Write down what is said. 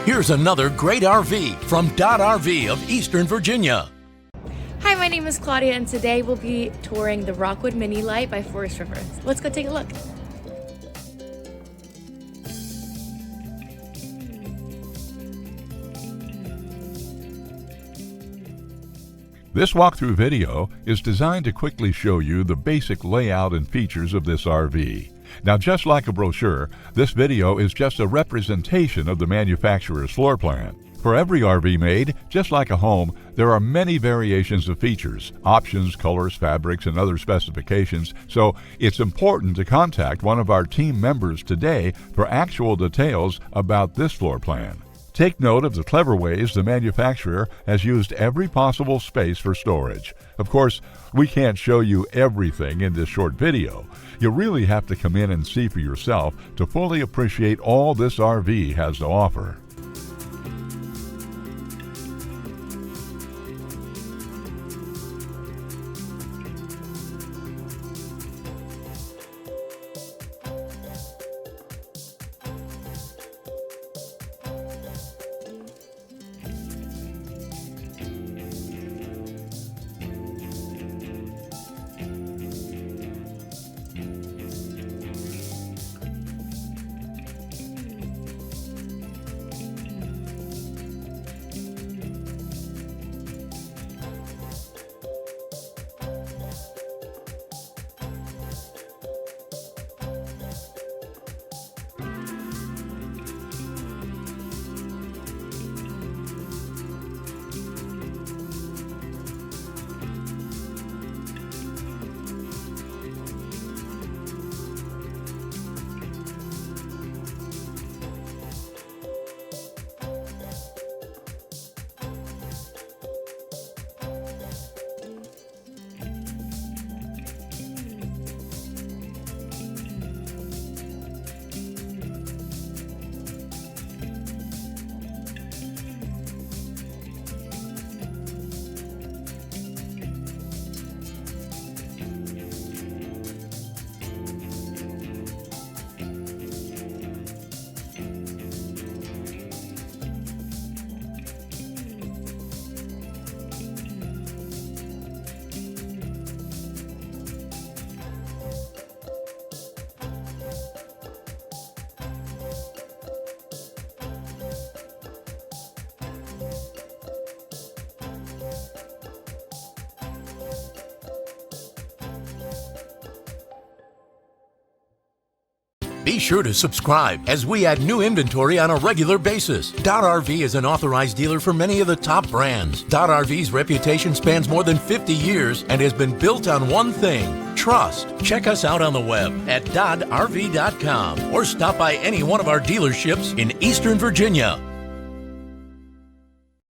Here's another great RV from Dodd RV of Eastern Virginia. Hi, my name is Claudia, and today we'll be touring the Rockwood Mini Lite by Forest River. Let's go take a look. This walkthrough video is designed to quickly show you the basic layout and features of this RV. Now, just like a brochure, this video is just a representation of the manufacturer's floor plan. For every RV made, just like a home, there are many variations of features, options, colors, fabrics, and other specifications, so it's important to contact one of our team members today for actual details about this floor plan. Take note of the clever ways the manufacturer has used every possible space for storage. Of course, we can't show you everything in this short video. You really have to come in and see for yourself to fully appreciate all this RV has to offer. Be sure to subscribe as we add new inventory on a regular basis. Dodd RV is an authorized dealer for many of the top brands. Dodd RV's reputation spans more than 50 years and has been built on one thing: trust. Check us out on the web at doddrv.com or stop by any one of our dealerships in Eastern Virginia.